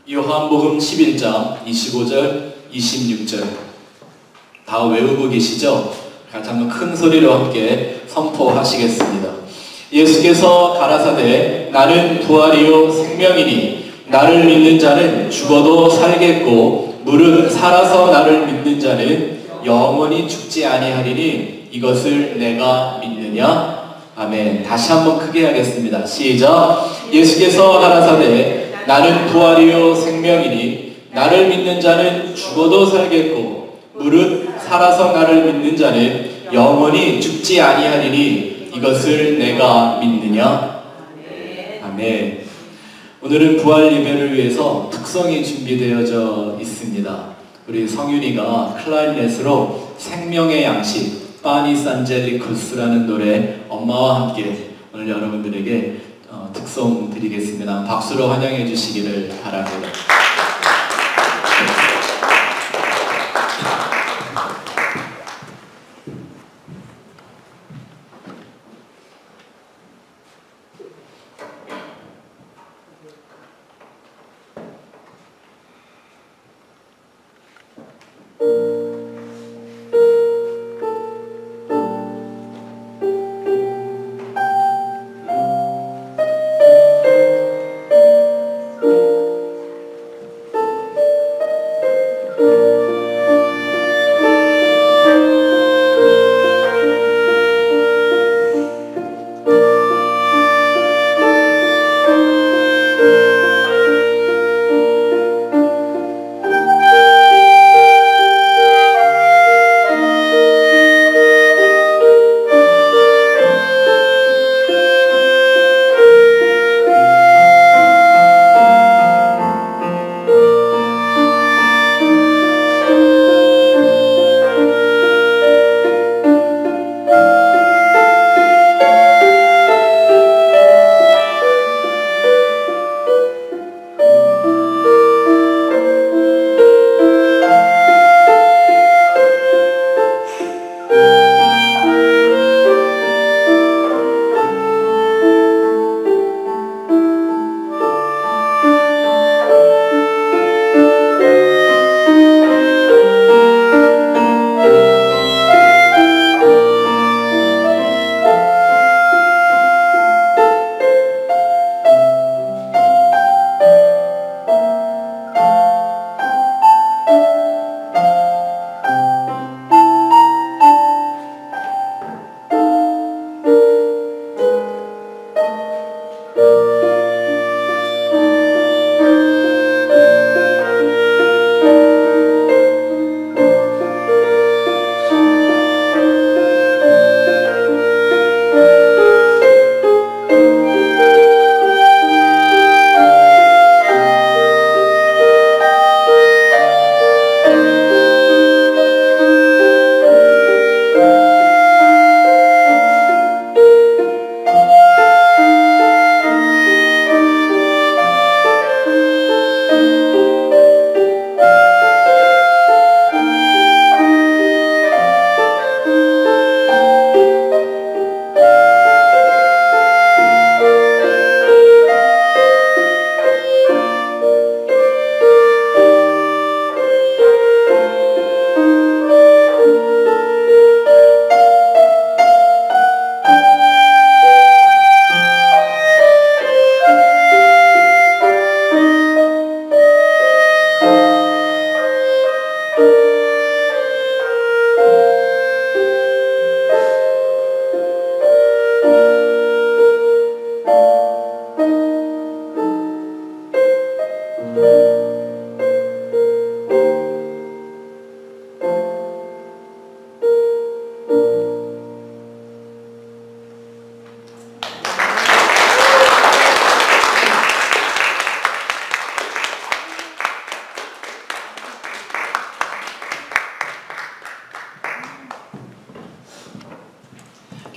요한복음 11장 25절 26절 다 외우고 계시죠? 같이 한번 큰 소리로 함께 선포하시겠습니다. 예수께서 가라사대 나는 부활이요 생명이니 나를 믿는 자는 죽어도 살겠고 무릇 살아서 나를 믿는 자는 영원히 죽지 아니하리니 이것을 내가 믿느냐? 아멘. 다시 한번 크게 하겠습니다. 시작. 예수께서 가라사대 나는 부활이요 생명이니 나를 믿는 자는 죽어도 살겠고 무릇 살아서 나를 믿는 자는 영원히 죽지 아니하리니 이것을 내가 믿느냐? 아멘. 오늘은 부활 예배를 위해서 특성이 준비되어져 있습니다. 우리 성윤이가 클라리넷으로 생명의 양식 파니 산젤리쿠스라는 노래 엄마와 함께 오늘 여러분들에게 특송 드리겠습니다. 박수로 환영해 주시기를 바랍니다.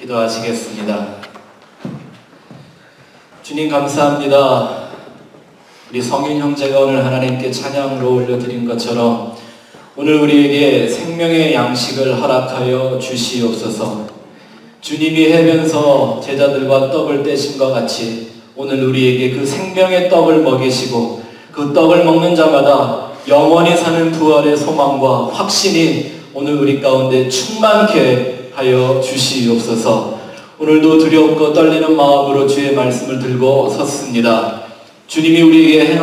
기도하시겠습니다. 주님 감사합니다. 우리 성윤 형제가 오늘 하나님께 찬양으로 올려드린 것처럼 오늘 우리에게 생명의 양식을 허락하여 주시옵소서. 주님이 해변서 제자들과 떡을 떼신 것 같이 오늘 우리에게 그 생명의 떡을 먹이시고 그 그 떡을 먹는 자마다 영원히 사는 부활의 소망과 확신이 오늘 우리 가운데 충만케 하여 주시옵소서. 오늘도 두렵고 떨리는 마음으로 주의 말씀을 들고 섰습니다. 주님이 우리에게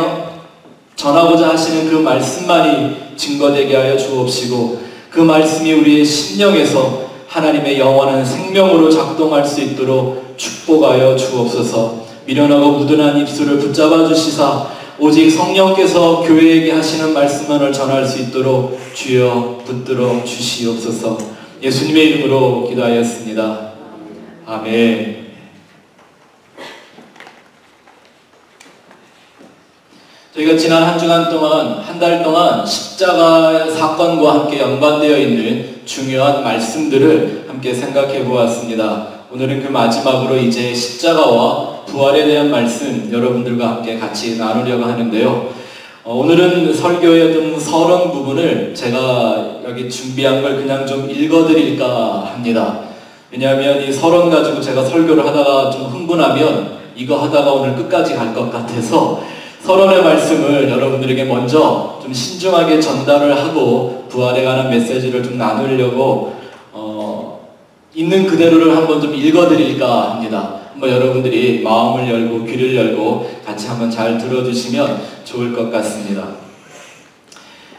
전하고자 하시는 그 말씀만이 증거되게 하여 주옵시고, 그 말씀이 우리의 심령에서 하나님의 영원한 생명으로 작동할 수 있도록 축복하여 주옵소서. 미련하고 무든한 입술을 붙잡아 주시사 오직 성령께서 교회에게 하시는 말씀만을 전할 수 있도록 주여 붙들어 주시옵소서. 예수님의 이름으로 기도하였습니다. 아멘. 저희가 지난 한 주간 동안, 한 달 동안 십자가 사건과 함께 연관되어 있는 중요한 말씀들을 함께 생각해 보았습니다. 오늘은 그 마지막으로 이제 십자가와 부활에 대한 말씀 여러분들과 함께 같이 나누려고 하는데요. 오늘은 설교의 어떤 서론 부분을 제가 여기 준비한 걸 그냥 좀 읽어드릴까 합니다. 왜냐하면 이 서론 가지고 제가 설교를 하다가 좀 흥분하면 이거 하다가 오늘 끝까지 갈 것 같아서 서론의 말씀을 여러분들에게 먼저 좀 신중하게 전달을 하고 부활에 관한 메시지를 좀 나누려고 있는 그대로를 한번 좀 읽어드릴까 합니다. 한번 여러분들이 마음을 열고 귀를 열고 같이 한번 잘 들어주시면 좋을 것 같습니다.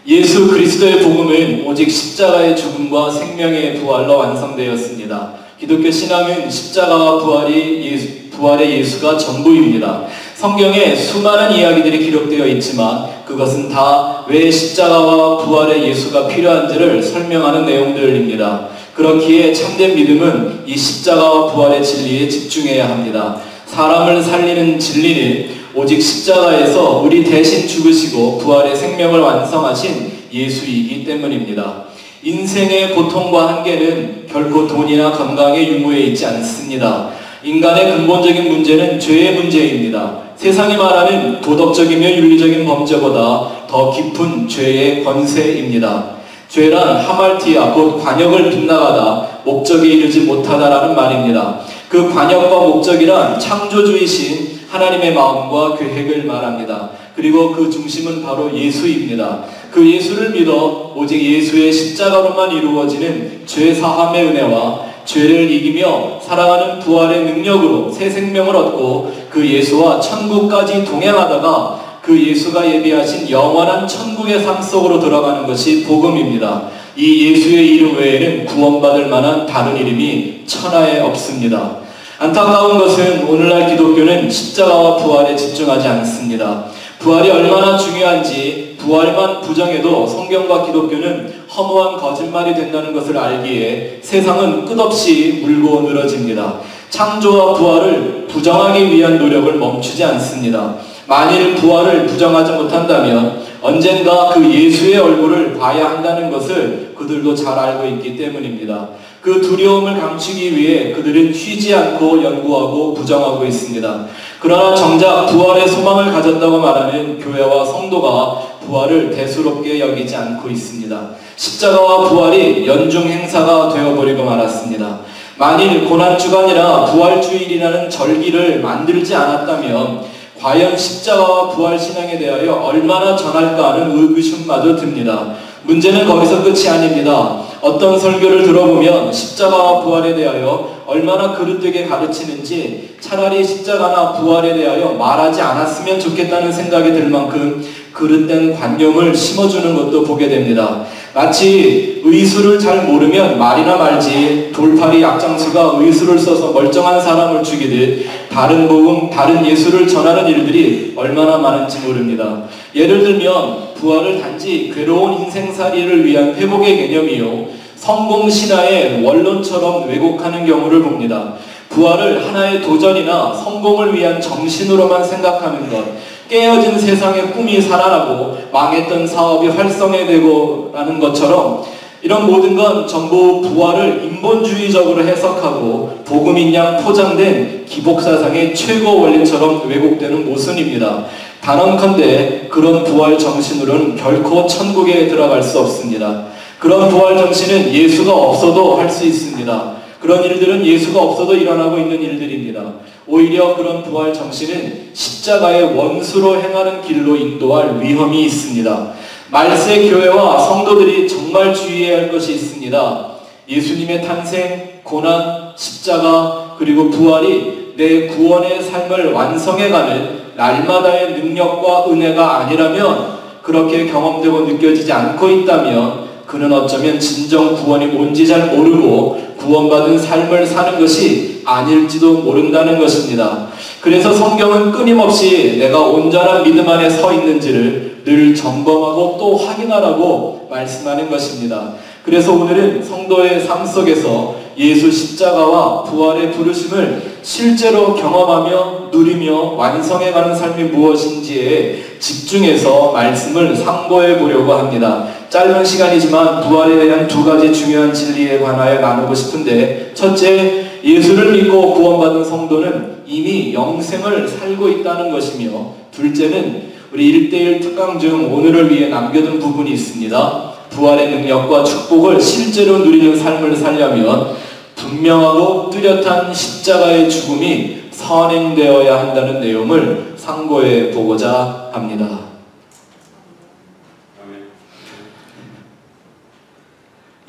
예수 그리스도의 복음은 오직 십자가의 죽음과 생명의 부활로 완성되었습니다. 기독교 신앙은 십자가와 부활의 예수가 전부입니다. 성경에 수많은 이야기들이 기록되어 있지만 그것은 다 왜 십자가와 부활의 예수가 필요한지를 설명하는 내용들입니다. 그렇기에 참된 믿음은 이 십자가와 부활의 진리에 집중해야 합니다. 사람을 살리는 진리는 오직 십자가에서 우리 대신 죽으시고 부활의 생명을 완성하신 예수이기 때문입니다. 인생의 고통과 한계는 결코 돈이나 건강의 유무에 있지 않습니다. 인간의 근본적인 문제는 죄의 문제입니다. 세상이 말하는 도덕적이며 윤리적인 범죄보다 더 깊은 죄의 권세입니다. 죄란 하말티아 곧 관역을 빗나가다 목적에 이르지 못하다라는 말입니다. 그 관역과 목적이란 창조주이신 하나님의 마음과 계획을 말합니다. 그리고 그 중심은 바로 예수입니다. 그 예수를 믿어 오직 예수의 십자가로만 이루어지는 죄 사함의 은혜와 죄를 이기며 살아가는 부활의 능력으로 새 생명을 얻고 그 예수와 천국까지 동행하다가 그 예수가 예비하신 영원한 천국의 삶 속으로 들어가는 것이 복음입니다. 이 예수의 이름 외에는 구원받을 만한 다른 이름이 천하에 없습니다. 안타까운 것은 오늘날 기독교는 십자가와 부활에 집중하지 않습니다. 부활이 얼마나 중요한지 부활만 부정해도 성경과 기독교는 허무한 거짓말이 된다는 것을 알기에 세상은 끝없이 물고 늘어집니다. 창조와 부활을 부정하기 위한 노력을 멈추지 않습니다. 만일 부활을 부정하지 못한다면 언젠가 그 예수의 얼굴을 봐야 한다는 것을 그들도 잘 알고 있기 때문입니다. 그 두려움을 감추기 위해 그들은 쉬지 않고 연구하고 부정하고 있습니다. 그러나 정작 부활의 소망을 가졌다고 말하는 교회와 성도가 부활을 대수롭게 여기지 않고 있습니다. 십자가와 부활이 연중 행사가 되어버리고 말았습니다. 만일 고난주간이나 부활주일이라는 절기를 만들지 않았다면 과연 십자가와 부활 신앙에 대하여 얼마나 전할까 하는 의구심마저 듭니다. 문제는 거기서 끝이 아닙니다. 어떤 설교를 들어보면 십자가와 부활에 대하여 얼마나 그릇되게 가르치는지 차라리 십자가나 부활에 대하여 말하지 않았으면 좋겠다는 생각이 들 만큼 그릇된 관념을 심어주는 것도 보게 됩니다. 마치 의수를 잘 모르면 말이나 말지 돌팔이 약장수가 의수를 써서 멀쩡한 사람을 죽이듯 다른 복음, 다른 예수를 전하는 일들이 얼마나 많은지 모릅니다. 예를 들면 부활을 단지 괴로운 인생살이를 위한 회복의 개념이요 성공신화의 원론처럼 왜곡하는 경우를 봅니다. 부활을 하나의 도전이나 성공을 위한 정신으로만 생각하는 것, 깨어진 세상의 꿈이 살아나고 망했던 사업이 활성화되고 라는 것처럼 이런 모든 건 전부 부활을 인본주의적으로 해석하고 복음인 양 포장된 기복사상의 최고 원리처럼 왜곡되는 모순입니다. 단언컨대 그런 부활 정신으로는 결코 천국에 들어갈 수 없습니다. 그런 부활 정신은 예수가 없어도 할 수 있습니다. 그런 일들은 예수가 없어도 일어나고 있는 일들입니다. 오히려 그런 부활 정신은 십자가의 원수로 행하는 길로 인도할 위험이 있습니다. 말세 교회와 성도들이 정말 주의해야 할 것이 있습니다. 예수님의 탄생, 고난, 십자가, 그리고 부활이 내 구원의 삶을 완성해가는 날마다의 능력과 은혜가 아니라면, 그렇게 경험되고 느껴지지 않고 있다면 그는 어쩌면 진정 구원이 뭔지 잘 모르고 구원받은 삶을 사는 것이 아닐지도 모른다는 것입니다. 그래서 성경은 끊임없이 내가 온전한 믿음 안에 서 있는지를 늘 점검하고 또 확인하라고 말씀하는 것입니다. 그래서 오늘은 성도의 삶 속에서 예수 십자가와 부활의 부르심을 실제로 경험하며 누리며 완성해가는 삶이 무엇인지에 집중해서 말씀을 상고해 보려고 합니다. 짧은 시간이지만 부활에 대한 두 가지 중요한 진리에 관하여 나누고 싶은데, 첫째, 예수를 믿고 구원받은 성도는 이미 영생을 살고 있다는 것이며, 둘째는 우리 1:1 특강 중 오늘을 위해 남겨둔 부분이 있습니다. 부활의 능력과 축복을 실제로 누리는 삶을 살려면 분명하고 뚜렷한 십자가의 죽음이 선행되어야 한다는 내용을 상고해 보고자 합니다.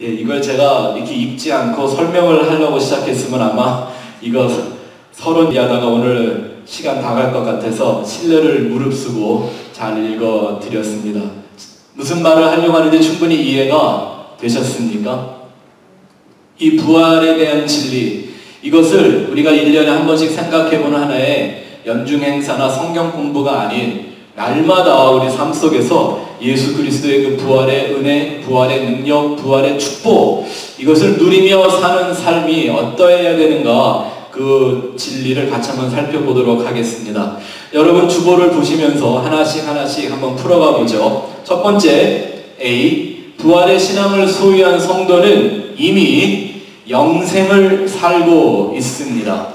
예, 이걸 제가 이렇게 읽지 않고 설명을 하려고 시작했으면 아마 이거 서론 이하다가 오늘 시간 다 갈 것 같아서 신뢰를 무릅쓰고 잘 읽어드렸습니다. 무슨 말을 하려고 하는지 충분히 이해가 되셨습니까? 이 부활에 대한 진리, 이것을 우리가 1년에 한 번씩 생각해보는 하나의 연중 행사나 성경 공부가 아닌 날마다 우리 삶 속에서 예수 그리스도의 그 부활의 은혜, 부활의 능력, 부활의 축복, 이것을 누리며 사는 삶이 어떠해야 되는가, 그 진리를 같이 한번 살펴보도록 하겠습니다. 여러분 주보를 보시면서 하나씩 한번 풀어가 보죠. 첫 번째, A. 부활의 신앙을 소유한 성도는 이미 영생을 살고 있습니다.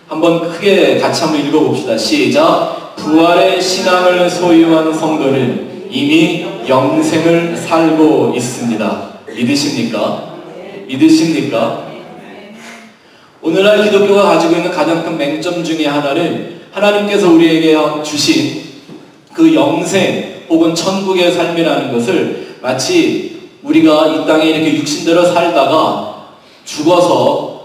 한번 크게 같이 한번 읽어봅시다. 시작. 부활의 신앙을 소유한 성도는 이미 영생을 살고 있습니다. 믿으십니까? 믿으십니까? 오늘날 기독교가 가지고 있는 가장 큰 맹점 중에 하나는 하나님께서 우리에게 주신 그 영생 혹은 천국의 삶이라는 것을 마치 우리가 이 땅에 이렇게 육신대로 살다가 죽어서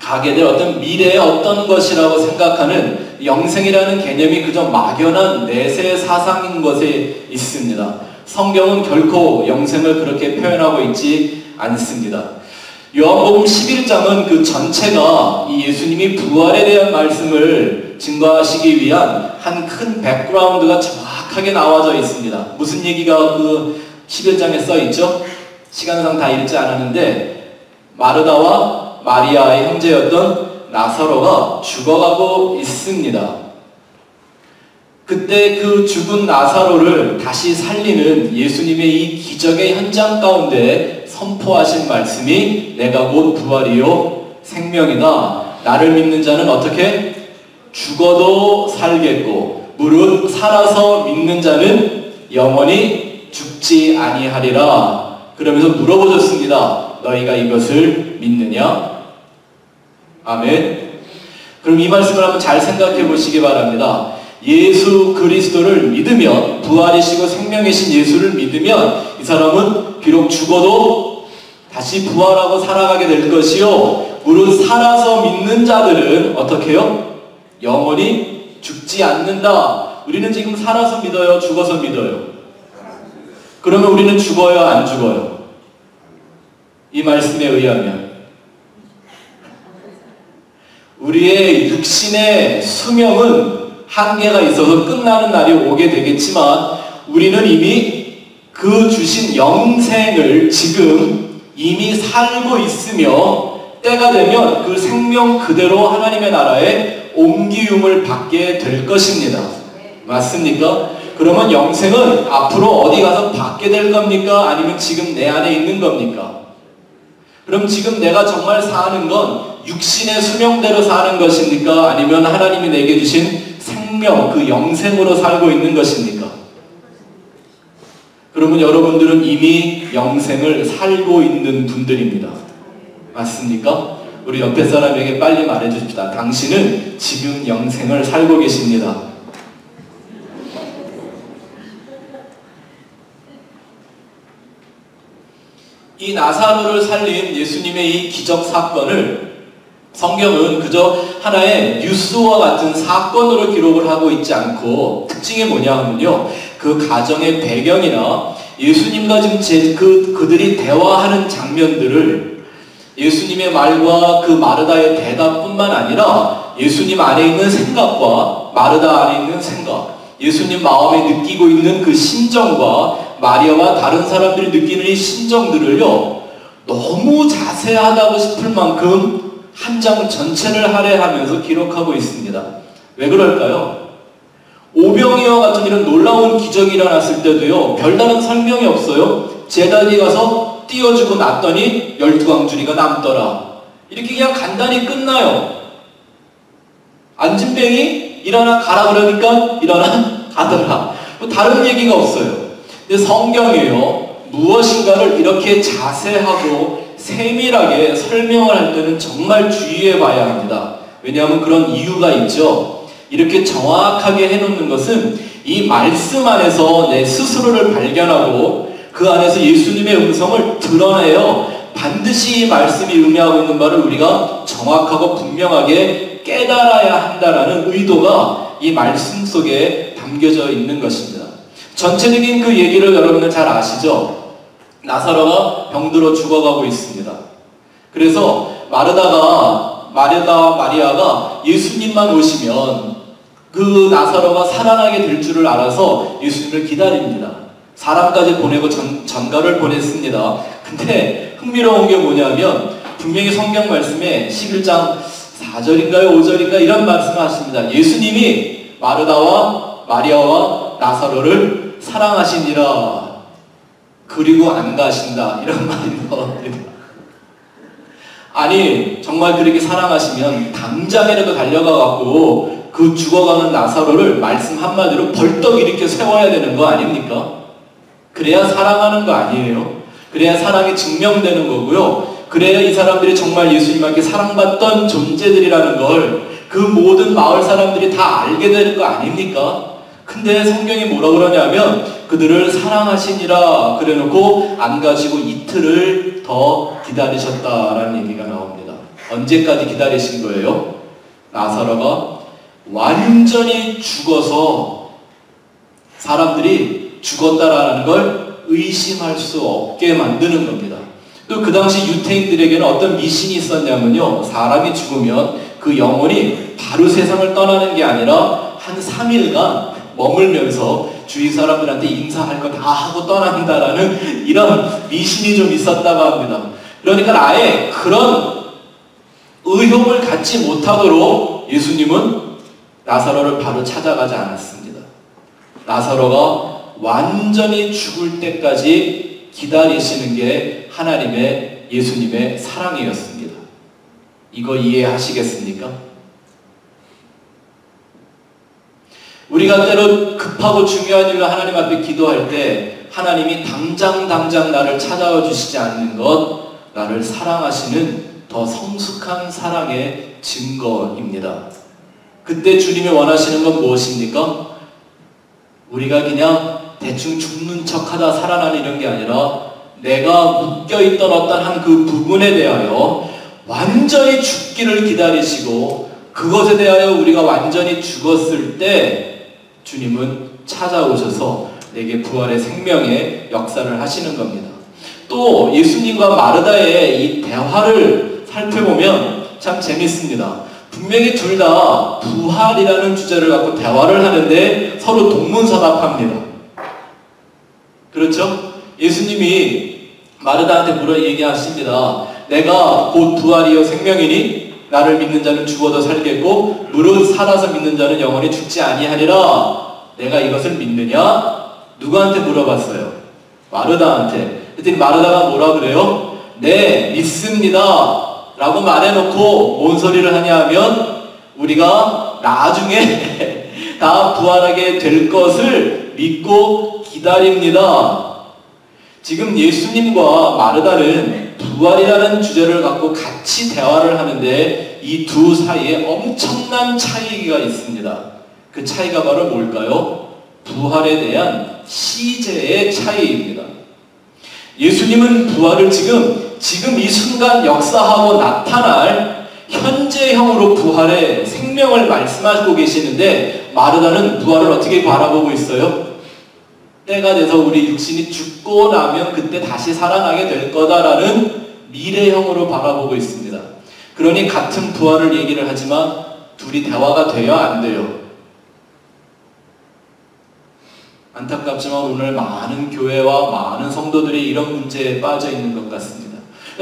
가게 될 어떤 미래의 어떤 것이라고 생각하는 영생이라는 개념이 그저 막연한 내세 사상인 것에 있습니다. 성경은 결코 영생을 그렇게 표현하고 있지 않습니다. 요한복음 11장은 그 전체가 이 예수님이 부활에 대한 말씀을 증거하시기 위한 한 큰 백그라운드가 정확하게 나와져 있습니다. 무슨 얘기가 그 11장에 써 있죠? 시간상 다 읽지 않았는데, 마르다와 마리아의 형제였던 나사로가 죽어가고 있습니다. 그때 그 죽은 나사로를 다시 살리는 예수님의 이 기적의 현장 가운데 선포하신 말씀이 내가 곧 부활이요 생명이다. 나를 믿는 자는 어떻게? 죽어도 살겠고 무릇 살아서 믿는 자는 영원히 죽지 아니하리라. 그러면서 물어보셨습니다. 너희가 이것을 믿느냐? 아멘. 그럼 이 말씀을 한번 잘 생각해 보시기 바랍니다. 예수 그리스도를 믿으면, 부활이시고 생명이신 예수를 믿으면 이 사람은 비록 죽어도 다시 부활하고 살아가게 될 것이요, 무릇 살아서 믿는 자들은 어떻게 해요? 영원히 죽지 않는다. 우리는 지금 살아서 믿어요? 죽어서 믿어요? 그러면 우리는 죽어요? 안 죽어요? 이 말씀에 의하면 우리의 육신의 수명은 한계가 있어서 끝나는 날이 오게 되겠지만, 우리는 이미 그 주신 영생을 지금 이미 살고 있으며, 때가 되면 그 생명 그대로 하나님의 나라에 옮기움을 받게 될 것입니다. 맞습니까? 그러면 영생은 앞으로 어디 가서 받게 될 겁니까? 아니면 지금 내 안에 있는 겁니까? 그럼 지금 내가 정말 사는 건 육신의 수명대로 사는 것입니까? 아니면 하나님이 내게 주신 생명, 그 영생으로 살고 있는 것입니까? 그러면 여러분들은 이미 영생을 살고 있는 분들입니다. 맞습니까? 우리 옆에 사람에게 빨리 말해줍시다. 당신은 지금 영생을 살고 계십니다. 이 나사로를 살린 예수님의 이 기적 사건을 성경은 그저 하나의 뉴스와 같은 사건으로 기록을 하고 있지 않고 특징이 뭐냐 하면요, 그 가정의 배경이나 예수님과 지금 그들이 대화하는 장면들을 예수님의 말과 그 마르다의 대답뿐만 아니라 예수님 안에 있는 생각과 마르다 안에 있는 생각, 예수님 마음에 느끼고 있는 그 심정과 마리아와 다른 사람들이 느끼는 이 심정들을요, 너무 자세하다고 싶을 만큼 한 장 전체를 할애하면서 기록하고 있습니다. 왜 그럴까요? 오병이와 같은 이런 놀라운 기적이 일어났을 때도요, 별다른 설명이 없어요. 제자들이 가서 띄워주고 났더니 12광주리가 남더라. 이렇게 그냥 간단히 끝나요. 안진뱅이 일어나 가라 그러니까 일어나 가더라. 뭐 다른 얘기가 없어요. 근데 성경이요, 무엇인가를 이렇게 자세하고 세밀하게 설명을 할 때는 정말 주의해 봐야 합니다. 왜냐하면 그런 이유가 있죠. 이렇게 정확하게 해놓는 것은 이 말씀 안에서 내 스스로를 발견하고 그 안에서 예수님의 음성을 드러내요. 반드시 이 말씀이 의미하고 있는 바를 우리가 정확하고 분명하게 깨달아야 한다라는 의도가 이 말씀 속에 담겨져 있는 것입니다. 전체적인 그 얘기를 여러분들 잘 아시죠? 나사로가 병들어 죽어가고 있습니다. 그래서 마르다와 마리아가 예수님만 오시면 그 나사로가 살아나게 될 줄을 알아서 예수님을 기다립니다. 사람까지 보내고 전가를 보냈습니다. 근데 흥미로운 게 뭐냐면 분명히 성경 말씀에 11장 4절인가요? 5절인가 이런 말씀을 하십니다. 예수님이 마르다와 마리아와 나사로를 사랑하시니라. 그리고 안 가신다. 이런 말이 나옵니다. 아니 정말 그렇게 사랑하시면 당장이라도 달려가 갖고 그 죽어가는 나사로를 말씀 한마디로 벌떡 일으켜 세워야 되는 거 아닙니까? 그래야 사랑하는 거 아니에요? 그래야 사랑이 증명되는 거고요. 그래야 이 사람들이 정말 예수님께 사랑받던 존재들이라는 걸 그 모든 마을 사람들이 다 알게 되는 거 아닙니까? 근데 성경이 뭐라 그러냐면 그들을 사랑하시니라 그래놓고 안 가지고 이틀을 더 기다리셨다라는 얘기가 나옵니다. 언제까지 기다리신 거예요? 나사로가 완전히 죽어서 사람들이 죽었다라는 걸 의심할 수 없게 만드는 겁니다. 또 그 당시 유태인들에게는 어떤 미신이 있었냐면요, 사람이 죽으면 그 영혼이 바로 세상을 떠나는 게 아니라 한 3일간 머물면서 주위 사람들한테 인사할 거 다 하고 떠난다라는 이런 미신이 좀 있었다고 합니다. 그러니까 아예 그런 의욕을 갖지 못하도록 예수님은 나사로를 바로 찾아가지 않았습니다. 나사로가 완전히 죽을 때까지 기다리시는 게 하나님의 예수님의 사랑이었습니다. 이거 이해하시겠습니까? 우리가 때로 급하고 중요한 일로 하나님 앞에 기도할 때 하나님이 당장 나를 찾아와 주시지 않는 것, 나를 사랑하시는 더 성숙한 사랑의 증거입니다. 그때 주님이 원하시는 건 무엇입니까? 우리가 그냥 대충 죽는 척하다 살아나는 이런 게 아니라 내가 묶여있던 어떤 한 그 부분에 대하여 완전히 죽기를 기다리시고 그것에 대하여 우리가 완전히 죽었을 때 주님은 찾아오셔서 내게 부활의 생명의 역사를 하시는 겁니다. 또 예수님과 마르다의 이 대화를 살펴보면 참 재밌습니다. 분명히 둘 다 부활이라는 주제를 갖고 대화를 하는데 서로 동문서답합니다. 그렇죠? 예수님이 마르다한테 얘기하십니다. 내가 곧 부활이요 생명이니 나를 믿는 자는 죽어도 살겠고 무릇 살아서 믿는 자는 영원히 죽지 아니하리라. 내가 이것을 믿느냐? 누구한테 물어봤어요? 마르다한테. 그랬더니 마르다가 뭐라 그래요? 네, 믿습니다 라고 말해놓고 뭔 소리를 하냐 하면 우리가 나중에 다 부활하게 될 것을 믿고 기다립니다. 지금 예수님과 마르다는 부활이라는 주제를 갖고 같이 대화를 하는데 이 두 사이에 엄청난 차이가 있습니다. 그 차이가 바로 뭘까요? 부활에 대한 시제의 차이입니다. 예수님은 부활을 지금 이 순간 역사하고 나타날 현재형으로 부활의 생명을 말씀하고 계시는데, 마르다는 부활을 어떻게 바라보고 있어요? 때가 돼서 우리 육신이 죽고 나면 그때 다시 살아나게 될 거다라는 미래형으로 바라보고 있습니다. 그러니 같은 부활을 얘기를 하지만 둘이 대화가 돼요, 안 돼요? 안타깝지만 오늘 많은 교회와 많은 성도들이 이런 문제에 빠져 있는 것 같습니다.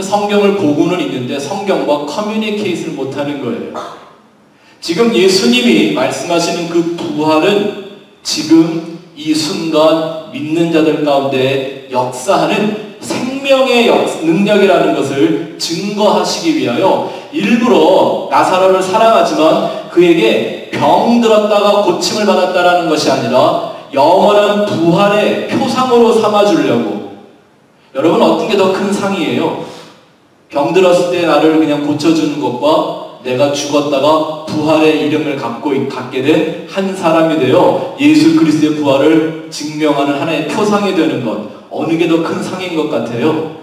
성경을 보고는 있는데 성경과 커뮤니케이트를 못하는 거예요. 지금 예수님이 말씀하시는 그 부활은 지금 이 순간 믿는 자들 가운데 역사하는 생명의 능력이라는 것을 증거하시기 위하여 일부러 나사로를 사랑하지만 그에게 병 들었다가 고침을 받았다라는 것이 아니라 영원한 부활의 표상으로 삼아주려고. 여러분, 어떤 게 더 큰 상이에요? 병 들었을 때 나를 그냥 고쳐주는 것과 내가 죽었다가 부활의 이름을 갖게 된 한 사람이 되어 예수 그리스도의 부활을 증명하는 하나의 표상이 되는 것, 어느 게 더 큰 상인 것 같아요?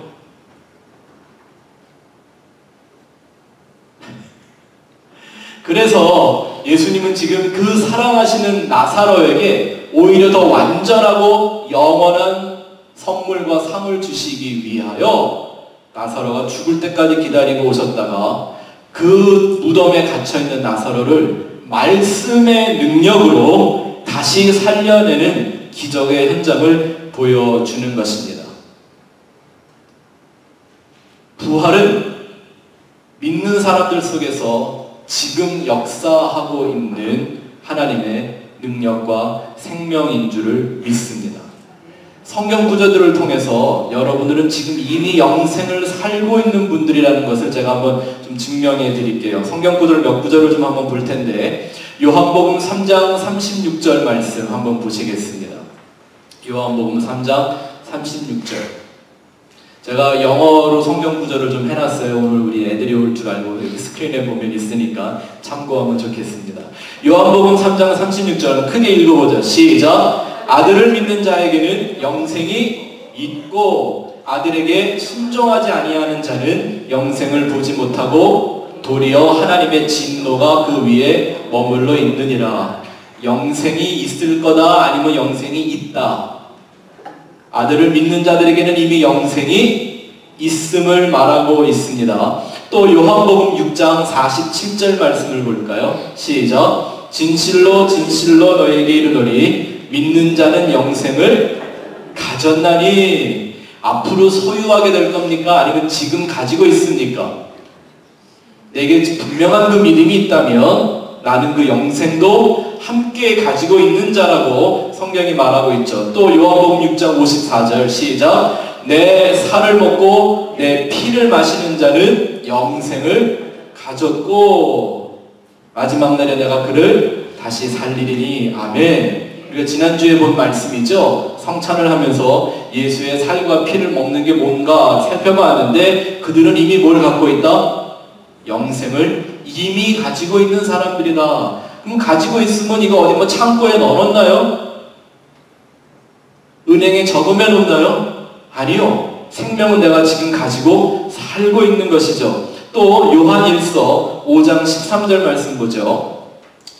그래서 예수님은 지금 그 사랑하시는 나사로에게 오히려 더 완전하고 영원한 선물과 상을 주시기 위하여 나사로가 죽을 때까지 기다리고 오셨다가 그 무덤에 갇혀있는 나사로를 말씀의 능력으로 다시 살려내는 기적의 현장을 보여주는 것입니다. 부활은 믿는 사람들 속에서 지금 역사하고 있는 하나님의 능력과 생명인 줄을 믿습니다. 성경 구절들을 통해서 여러분들은 지금 이미 영생을 살고 있는 분들이라는 것을 제가 한번 좀 증명해 드릴게요. 성경 구절 몇 구절을 좀 한번 볼 텐데, 요한복음 3장 36절 말씀 한번 보시겠습니다. 요한복음 3장 36절. 제가 영어로 성경 구절을 좀 해놨어요. 오늘 우리 애들이 올 줄 알고 여기 스크린에 보면 있으니까 참고하면 좋겠습니다. 요한복음 3장 36절 크게 읽어보자. 시작. 아들을 믿는 자에게는 영생이 있고 아들에게 순종하지 아니하는 자는 영생을 보지 못하고 도리어 하나님의 진노가 그 위에 머물러 있느니라. 영생이 있을 거다, 아니면 영생이 있다. 아들을 믿는 자들에게는 이미 영생이 있음을 말하고 있습니다. 또 요한복음 6장 47절 말씀을 볼까요? 시작. 진실로 진실로 너에게 이르노니 믿는 자는 영생을 가졌나니. 앞으로 소유하게 될 겁니까? 아니면 지금 가지고 있습니까? 내게 분명한 그 믿음이 있다면 나는 그 영생도 함께 가지고 있는 자라고 성경이 말하고 있죠. 또 요한복음 6장 54절 시작. 내 살을 먹고 내 피를 마시는 자는 영생을 가졌고 마지막 날에 내가 그를 다시 살리리니. 아멘. 우리가 지난주에 본 말씀이죠. 성찬을 하면서 예수의 살과 피를 먹는 게 뭔가 살펴봤는데 그들은 이미 뭘 갖고 있다? 영생을 이미 가지고 있는 사람들이다. 그럼 가지고 있으면 이거 어디 뭐 창고에 넣어놨나요? 은행에 적으면 놓나요? 아니요. 생명은 내가 지금 가지고 살고 있는 것이죠. 또 요한일서 5장 13절 말씀 보죠.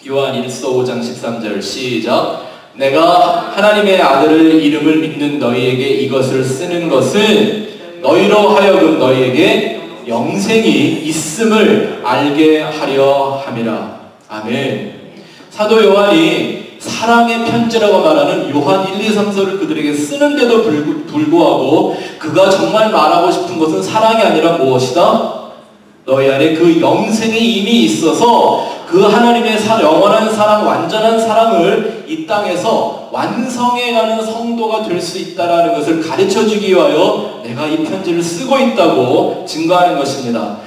요한일서 5장 13절 시작. 내가 하나님의 아들을 이름을 믿는 너희에게 이것을 쓰는 것은 너희로 하여금 너희에게 영생이 있음을 알게 하려 함이라. 아멘. 사도 요한이 사랑의 편지라고 말하는 요한 1, 2, 3서를 그들에게 쓰는데도 불구하고 그가 정말 말하고 싶은 것은 사랑이 아니라 무엇이다? 너희 안에 그 영생이 이미 있어서 그 하나님의 영원한 사랑, 완전한 사랑을 이 땅에서 완성해가는 성도가 될 수 있다는 것을 가르쳐주기 위하여 내가 이 편지를 쓰고 있다고 증거하는 것입니다.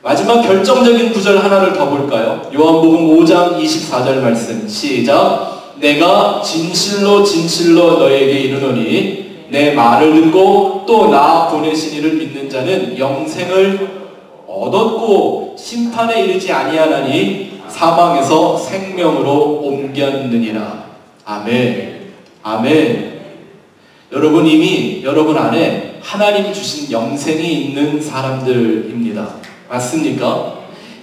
마지막 결정적인 구절 하나를 더 볼까요? 요한복음 5장 24절 말씀 시작. 내가 진실로 진실로 너에게 이르노니 내 말을 듣고 또 나 보내신 이를 믿는 자는 영생을 얻었고 심판에 이르지 아니하나니 사망에서 생명으로 옮겼느니라. 아멘. 아멘. 여러분 이미 여러분 안에 하나님이 주신 영생이 있는 사람들입니다. 맞습니까?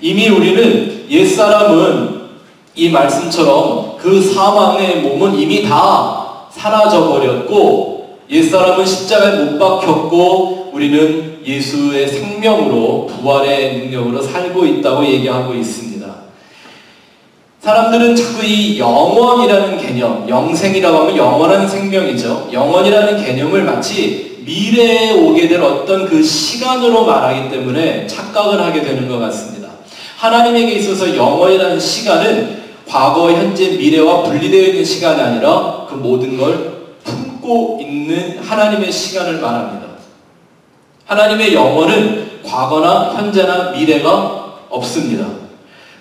이미 우리는 옛사람은 이 말씀처럼 그 사망의 몸은 이미 다 사라져 버렸고 옛사람은 십자가에 못 박혔고 우리는 예수의 생명으로 부활의 능력으로 살고 있다고 얘기하고 있습니다. 사람들은 자꾸 이 영원이라는 개념, 영생이라고 하면 영원한 생명이죠. 영원이라는 개념을 마치 미래에 오게 될 어떤 그 시간으로 말하기 때문에 착각을 하게 되는 것 같습니다. 하나님에게 있어서 영원이라는 시간은 과거, 현재, 미래와 분리되어 있는 시간이 아니라 그 모든 걸 품고 있는 하나님의 시간을 말합니다. 하나님의 영원은 과거나 현재나 미래가 없습니다.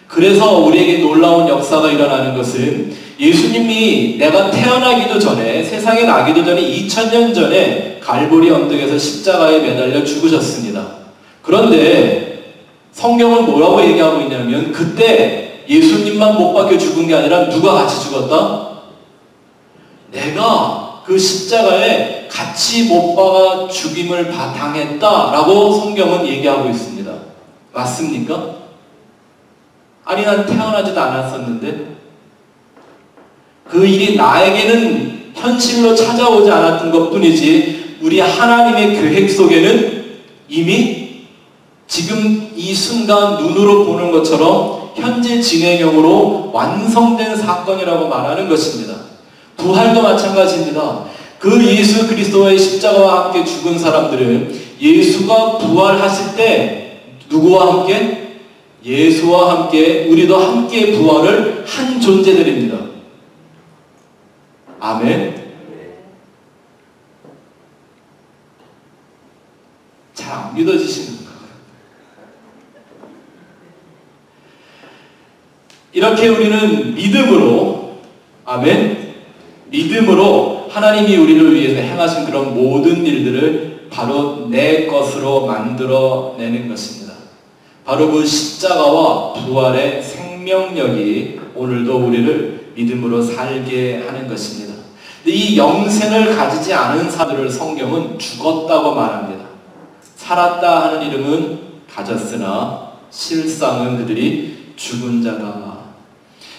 그래서 우리에게 놀라운 역사가 일어나는 것은 예수님이 내가 태어나기도 전에 세상에 나기도 전에 2000년 전에 갈보리 언덕에서 십자가에 매달려 죽으셨습니다. 그런데 성경은 뭐라고 얘기하고 있냐면 그때 예수님만 못 박혀 죽은 게 아니라 누가 같이 죽었다? 내가 그 십자가에 같이 못 박아 죽임을 당했다라고 성경은 얘기하고 있습니다. 맞습니까? 아니 난 태어나지도 않았었는데 그 일이 나에게는 현실로 찾아오지 않았던 것뿐이지 우리 하나님의 계획 속에는 이미 지금 이 순간 눈으로 보는 것처럼 현재 진행형으로 완성된 사건이라고 말하는 것입니다. 부활도 마찬가지입니다. 그 예수 그리스도의 십자가와 함께 죽은 사람들은 예수가 부활하실 때 누구와 함께? 예수와 함께 우리도 함께 부활을 한 존재들입니다. 아멘. 잘 안 믿어지시는 거예요. 이렇게 우리는 믿음으로, 아멘, 믿음으로 하나님이 우리를 위해서 행하신 그런 모든 일들을 바로 내 것으로 만들어내는 것입니다. 바로 그 십자가와 부활의 생명력이 오늘도 우리를 믿음으로 살게 하는 것입니다. 이 영생을 가지지 않은 사람들을 성경은 죽었다고 말합니다. 살았다 하는 이름은 가졌으나 실상은 그들이 죽은 자다.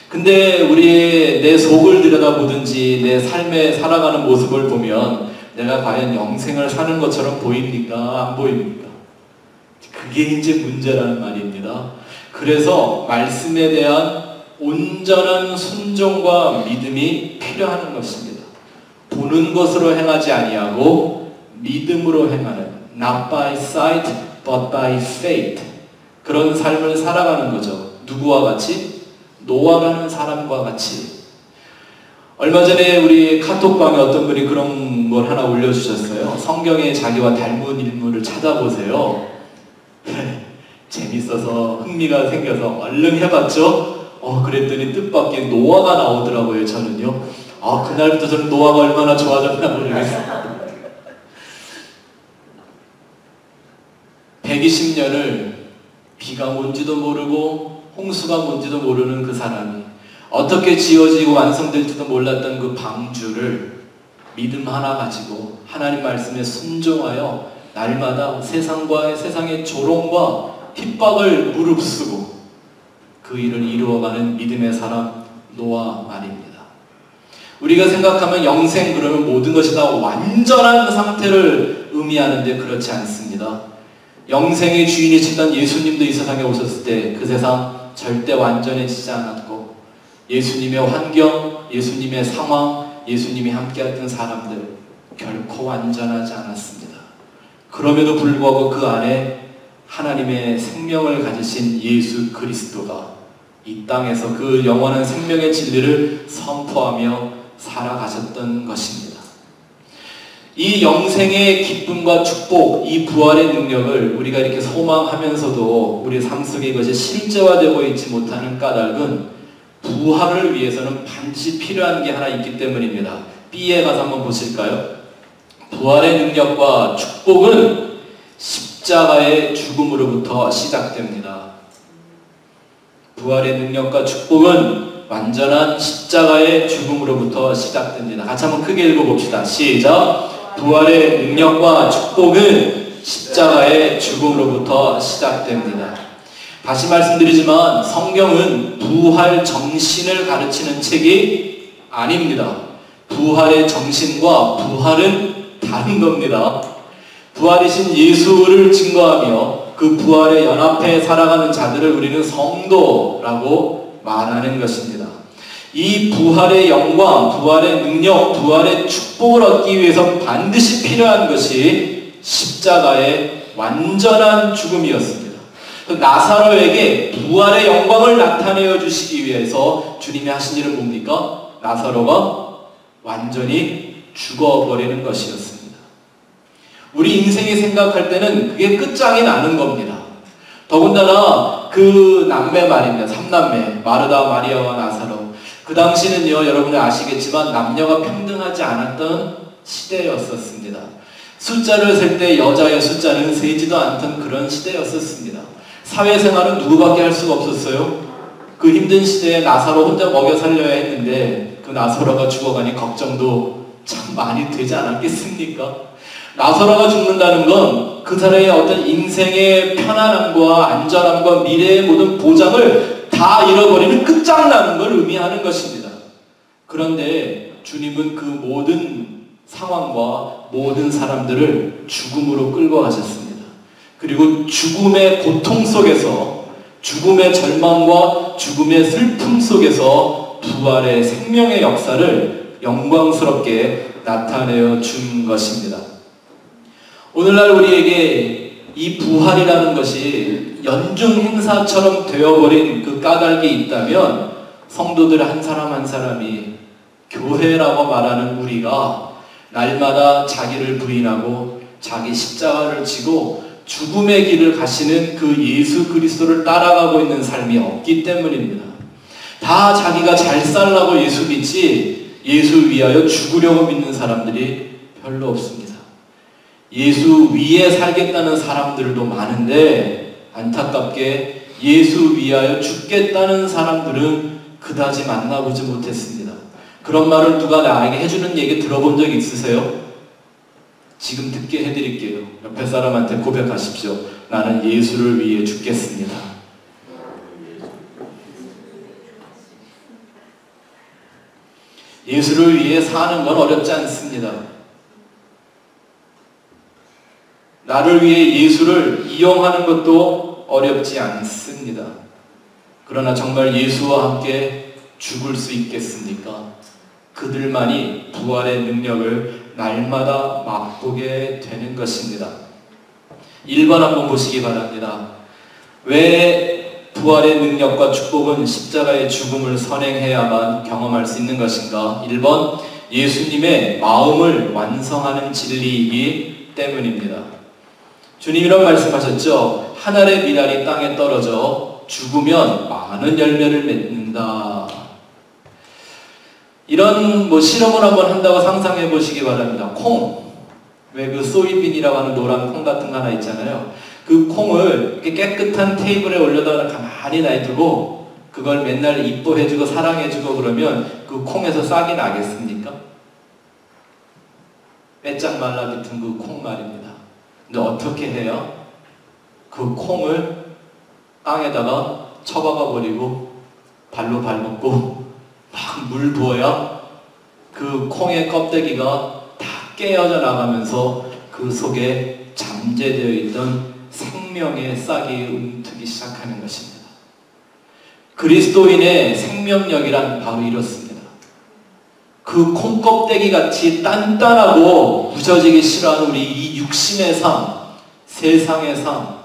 근데 우리 내 속을 들여다보든지 내 삶에 살아가는 모습을 보면 내가 과연 영생을 사는 것처럼 보입니까? 안 보입니까? 그게 이제 문제라는 말입니다. 그래서 말씀에 대한 온전한 순종과 믿음이 필요한 것입니다. 보는 것으로 행하지 아니하고 믿음으로 행하는 not by sight but by faith 그런 삶을 살아가는 거죠. 누구와 같이? 노아라는 사람과 같이. 얼마 전에 우리 카톡방에 어떤 분이 그런 걸 하나 올려주셨어요. 성경에 자기와 닮은 인물을 찾아보세요. 재밌어서 흥미가 생겨서 얼른 해봤죠. 그랬더니 뜻밖의 노아가 나오더라고요. 저는요. 그날부터 저는 노아가 얼마나 좋아졌나 모르겠어요. 120년을 비가 뭔지도 모르고 홍수가 뭔지도 모르는 그 사람이 어떻게 지어지고 완성될지도 몰랐던 그 방주를 믿음 하나 가지고 하나님 말씀에 순종하여 날마다 세상의 조롱과 핍박을 무릅쓰고 그 일을 이루어가는 믿음의 사람 노아 말입니다. 우리가 생각하면 영생 그러면 모든 것이 다 완전한 상태를 의미하는데 그렇지 않습니다. 영생의 주인이시던 예수님도 이 세상에 오셨을 때 그 세상 절대 완전해지지 않았고 예수님의 환경, 예수님의 상황, 예수님이 함께했던 사람들 결코 완전하지 않았습니다. 그럼에도 불구하고 그 안에 하나님의 생명을 가지신 예수 그리스도가 이 땅에서 그 영원한 생명의 진리를 선포하며 살아가셨던 것입니다. 이 영생의 기쁨과 축복, 이 부활의 능력을 우리가 이렇게 소망하면서도 우리 삶 속에 이것이 실제화되고 있지 못하는 까닭은 부활을 위해서는 반드시 필요한 게 하나 있기 때문입니다. B에 가서 한번 보실까요? 부활의 능력과 축복은 십자가의 죽음으로부터 시작됩니다. 부활의 능력과 축복은 완전한 십자가의 죽음으로부터 시작됩니다. 같이 한번 크게 읽어봅시다. 시작! 부활의 능력과 축복은 십자가의 죽음으로부터 시작됩니다. 다시 말씀드리지만 성경은 부활 정신을 가르치는 책이 아닙니다. 부활의 정신과 부활은 다른 겁니다. 부활이신 예수를 증거하며 그 부활에 연합해 살아가는 자들을 우리는 성도라고 말하는 것입니다. 이 부활의 영광, 부활의 능력, 부활의 축복을 얻기 위해서 반드시 필요한 것이 십자가의 완전한 죽음이었습니다. 나사로에게 부활의 영광을 나타내어 주시기 위해서 주님이 하신 일은 뭡니까? 나사로가 완전히 죽어버리는 것이었습니다. 우리 인생이 생각할 때는 그게 끝장이 나는 겁니다. 더군다나 그 남매 말입니다. 3남매 마르다, 마리아와 나사로. 그 당시는요, 여러분이 아시겠지만 남녀가 평등하지 않았던 시대였었습니다. 숫자를 셀 때 여자의 숫자는 세지도 않던 그런 시대였었습니다. 사회생활은 누구밖에 할 수가 없었어요. 그 힘든 시대에 나사로 혼자 먹여 살려야 했는데 그 나사로가 죽어가니 걱정도 참 많이 되지 않았겠습니까? 나사로가 죽는다는 건 그 사람의 어떤 인생의 편안함과 안전함과 미래의 모든 보장을 다 잃어버리는 끝장나는 걸 의미하는 것입니다. 그런데 주님은 그 모든 상황과 모든 사람들을 죽음으로 끌고 가셨습니다. 그리고 죽음의 고통 속에서, 죽음의 절망과 죽음의 슬픔 속에서 부활의 생명의 역사를 영광스럽게 나타내어 준 것입니다. 오늘날 우리에게 이 부활이라는 것이 연중 행사처럼 되어버린 그 까닭이 있다면 성도들 한 사람 한 사람이 교회라고 말하는 우리가 날마다 자기를 부인하고 자기 십자가를 지고 죽음의 길을 가시는 그 예수 그리스도를 따라가고 있는 삶이 없기 때문입니다. 다 자기가 잘 살라고 예수 믿지 예수 위하여 죽으려고 믿는 사람들이 별로 없습니다. 예수 위에 살겠다는 사람들도 많은데 안타깝게 예수 위하여 죽겠다는 사람들은 그다지 만나보지 못했습니다. 그런 말을 누가 나에게 해주는 얘기 들어본 적 있으세요? 지금 듣게 해드릴게요. 옆에 사람한테 고백하십시오. 나는 예수를 위해 죽겠습니다. 예수를 위해 사는 건 어렵지 않습니다. 나를 위해 예수를 이용하는 것도 어렵지 않습니다. 그러나 정말 예수와 함께 죽을 수 있겠습니까? 그들만이 부활의 능력을 날마다 맛보게 되는 것입니다. 1번 한번 보시기 바랍니다. 왜 부활의 능력과 축복은 십자가의 죽음을 선행해야만 경험할 수 있는 것인가? 1번, 예수님의 마음을 완성하는 진리이기 때문입니다. 주님 이런 말씀하셨죠. 한 알의 미랄이 땅에 떨어져 죽으면 많은 열매를 맺는다. 이런 실험을 한번 한다고 상상해 보시기 바랍니다. 콩, 왜 그 소이빈이라고 하는 노란 콩 같은 거 하나 있잖아요. 그 콩을 이렇게 깨끗한 테이블에 올려다가 가만히 놔두고 그걸 맨날 이뻐해주고 사랑해주고 그러면 그 콩에서 싹이 나겠습니까? 빼짝 말라붙은 그 콩 말입니다. 근데 어떻게 해요? 그 콩을 땅에다가 쳐박아 버리고 발로 밟고 막 물 부어야 그 콩의 껍데기가 다 깨어져 나가면서 그 속에 잠재되어 있던 생명의 싹이 움트기 시작하는 것입니다. 그리스도인의 생명력이란 바로 이렇습니다. 그 콩껍데기 같이 단단하고 부서지기 싫어하는 우리 이 육신의 삶, 세상의 삶,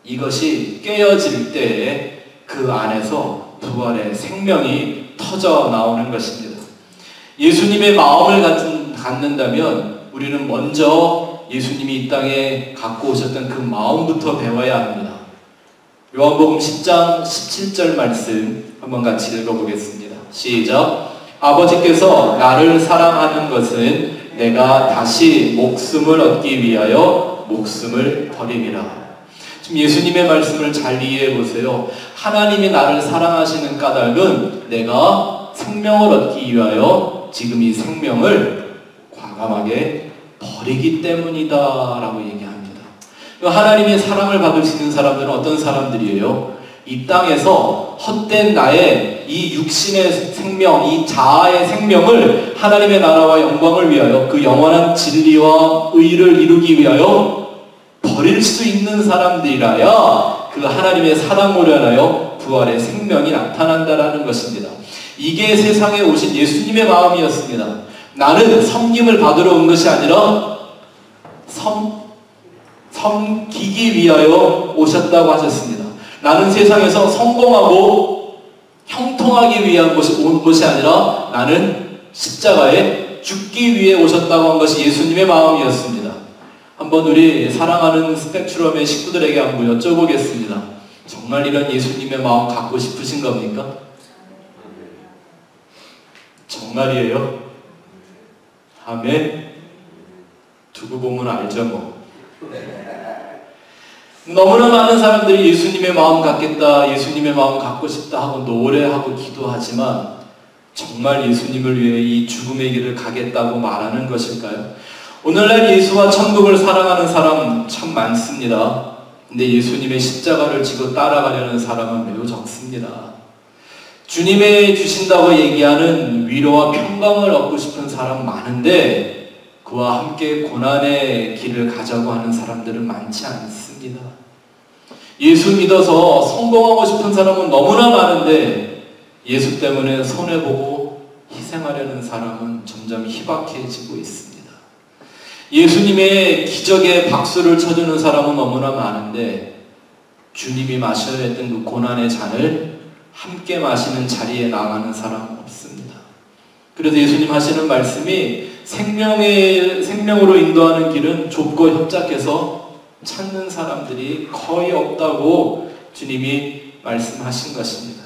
이것이 깨어질 때에 그 안에서 부활의 생명이 터져 나오는 것입니다. 예수님의 마음을 갖는다면 우리는 먼저 예수님이 이 땅에 갖고 오셨던 그 마음부터 배워야 합니다. 요한복음 10장 17절 말씀 한번 같이 읽어보겠습니다. 시작. 아버지께서 나를 사랑하는 것은 내가 다시 목숨을 얻기 위하여 목숨을 버림이라. 지금 예수님의 말씀을 잘 이해해 보세요. 하나님이 나를 사랑하시는 까닭은 내가 생명을 얻기 위하여 지금 이 생명을 과감하게 버리기 때문이다 라고 얘기합니다. 하나님의 사랑을 받을 수 있는 사람들은 어떤 사람들이에요? 이 땅에서 헛된 나의 이 육신의 생명, 이 자아의 생명을 하나님의 나라와 영광을 위하여 그 영원한 진리와 의를 이루기 위하여 버릴 수 있는 사람들이라야 그 하나님의 사랑으로 인하여 부활의 생명이 나타난다라는 것입니다. 이게 세상에 오신 예수님의 마음이었습니다. 나는 섬김을 받으러 온 것이 아니라 섬기기 위하여 오셨다고 하셨습니다. 나는 세상에서 성공하고 형통하기 위한 온 것이 아니라 나는 십자가에 죽기 위해 오셨다고 한 것이 예수님의 마음이었습니다. 한번 우리 사랑하는 스펙트럼의 식구들에게 한번 여쭤보겠습니다. 정말 이런 예수님의 마음 갖고 싶으신 겁니까? 정말이에요? 아멘? 두고 보면 알죠 뭐. 너무나 많은 사람들이 예수님의 마음 갖겠다, 예수님의 마음 갖고 싶다 하고 노래하고 기도하지만 정말 예수님을 위해 이 죽음의 길을 가겠다고 말하는 것일까요? 오늘날 예수와 천국을 사랑하는 사람 참 많습니다. 근데 예수님의 십자가를 지고 따라가려는 사람은 매우 적습니다. 주님의 주신다고 얘기하는 위로와 평강을 얻고 싶은 사람 많은데 그와 함께 고난의 길을 가자고 하는 사람들은 많지 않습니다. 예수 믿어서 성공하고 싶은 사람은 너무나 많은데 예수 때문에 손해보고 희생하려는 사람은 점점 희박해지고 있습니다. 예수님의 기적에 박수를 쳐주는 사람은 너무나 많은데 주님이 마셔야 했던 그 고난의 잔을 함께 마시는 자리에 나가는 사람은 없습니다. 그래서 예수님 하시는 말씀이 생명으로 인도하는 길은 좁고 협착해서 찾는 사람들이 거의 없다고 주님이 말씀하신 것입니다.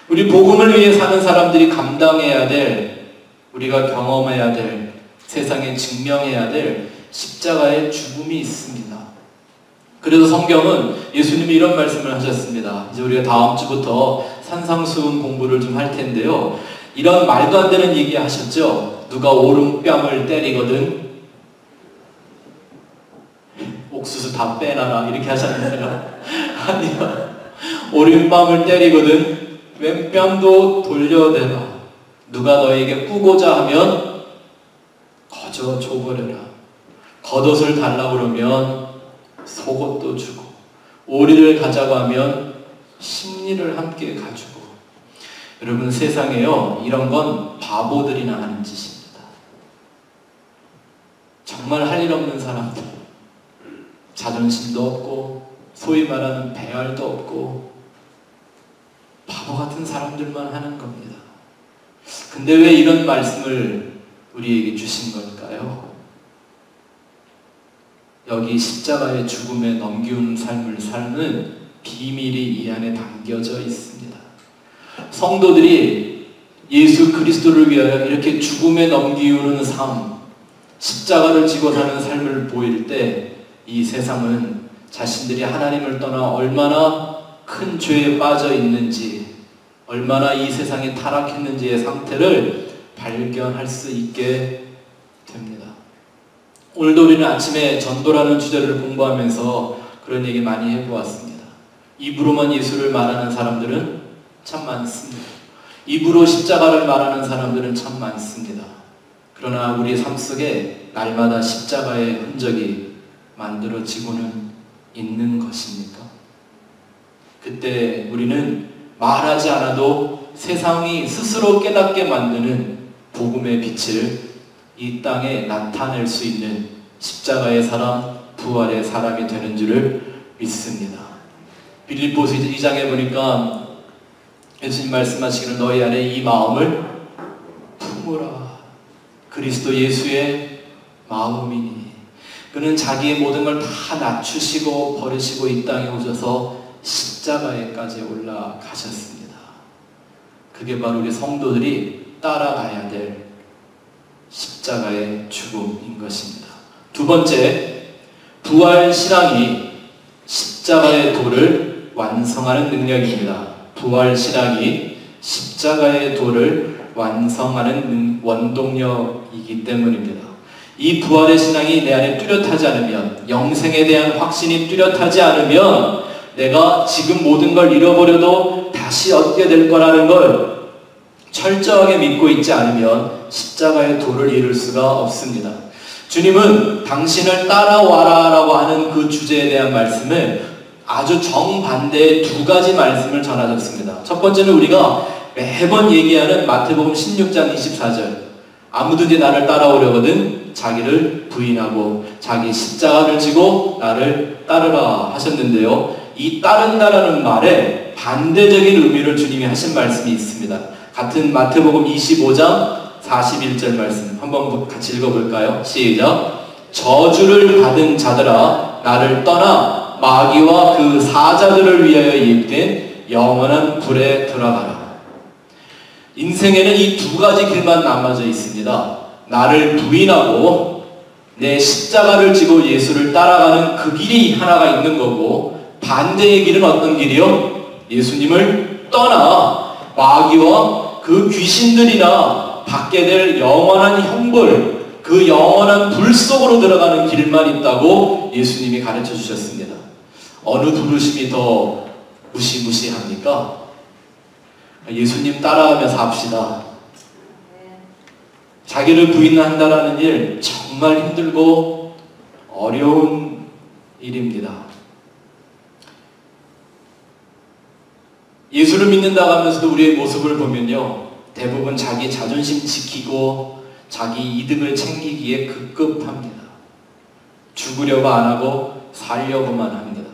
우리 복음을 위해 사는 사람들이 감당해야 될, 우리가 경험해야 될, 세상에 증명해야 될 십자가의 죽음이 있습니다. 그래서 성경은 예수님이 이런 말씀을 하셨습니다. 이제 우리가 다음 주부터 산상수훈 공부를 좀 할 텐데요. 이런 말도 안 되는 얘기 하셨죠? 누가 오른뺨을 때리거든 옥수수 다 빼놔라 이렇게 하셨나요? 아니요. 오른뺨을 때리거든 왼뺨도 돌려대라. 누가 너에게 꾸고자 하면 거저 줘버려라. 겉옷을 달라고 그러면 속옷도 주고, 오리를 가자고 하면 심리를 함께 가지고. 여러분, 세상에요, 이런 건 바보들이나 하는 짓입니다. 정말 할 일 없는 사람들, 자존심도 없고 소위 말하는 배알도 없고 바보 같은 사람들만 하는 겁니다. 근데 왜 이런 말씀을 우리에게 주신 걸까요? 여기 십자가의 죽음에 넘기운 삶을 사는 비밀이 이 안에 담겨져 있습니다. 성도들이 예수 그리스도를 위하여 이렇게 죽음에 넘기우는 삶, 십자가를 지고 사는 삶을 보일 때 이 세상은 자신들이 하나님을 떠나 얼마나 큰 죄에 빠져 있는지, 얼마나 이 세상에 타락했는지의 상태를 발견할 수 있게 됩니다. 오늘도 우리는 아침에 전도라는 주제를 공부하면서 그런 얘기 많이 해보았습니다. 입으로만 예수를 말하는 사람들은 참 많습니다. 입으로 십자가를 말하는 사람들은 참 많습니다. 그러나 우리 삶 속에 날마다 십자가의 흔적이 만들어지고는 있는 것입니까? 그때 우리는 말하지 않아도 세상이 스스로 깨닫게 만드는 복음의 빛을 이 땅에 나타낼 수 있는 십자가의 사람, 부활의 사람이 되는 줄을 믿습니다. 빌립보서 2장에 보니까 예수님 말씀하시기를 너희 안에 이 마음을 품으라. 그리스도 예수의 마음이니. 그는 자기의 모든 걸 다 낮추시고 버리시고 이 땅에 오셔서 십자가에까지 올라가셨습니다. 그게 바로 우리 성도들이 따라가야 될 십자가의 죽음인 것입니다. 두 번째, 부활 신앙이 십자가의 도를 완성하는 능력입니다. 부활 신앙이 십자가의 도를 완성하는 원동력이기 때문입니다. 이 부활의 신앙이 내 안에 뚜렷하지 않으면, 영생에 대한 확신이 뚜렷하지 않으면 내가 지금 모든 걸 잃어버려도 다시 얻게 될 거라는 걸 철저하게 믿고 있지 않으면 십자가의 도를 이룰 수가 없습니다. 주님은 당신을 따라와라 라고 하는 그 주제에 대한 말씀을 아주 정반대의 두 가지 말씀을 전하셨습니다. 첫 번째는 우리가 매번 얘기하는 마태복음 16장 24절, 아무든지 나를 따라오려거든 자기를 부인하고 자기 십자가를 지고 나를 따르라 하셨는데요. 이 따른다라는 말에 반대적인 의미를 주님이 하신 말씀이 있습니다. 같은 마태복음 25장 41절 말씀 한번 같이 읽어볼까요? 시작. 저주를 받은 자들아 나를 떠나 마귀와 그 사자들을 위하여 예비된 영원한 불에 들어가라. 인생에는 이 두 가지 길만 남아져 있습니다. 나를 부인하고 내 십자가를 지고 예수를 따라가는 그 길이 하나가 있는 거고, 반대의 길은 어떤 길이요? 예수님을 떠나 마귀와 그 귀신들이나 받게 될 영원한 형벌, 그 영원한 불 속으로 들어가는 길만 있다고 예수님이 가르쳐 주셨습니다. 어느 부르심이 더 무시무시합니까? 예수님 따라가며 삽시다. 자기를 부인한다라는 일 정말 힘들고 어려운 일입니다. 예수를 믿는다고 하면서도 우리의 모습을 보면요, 대부분 자기 자존심 지키고 자기 이득을 챙기기에 급급합니다. 죽으려고 안 하고 살려고만 합니다.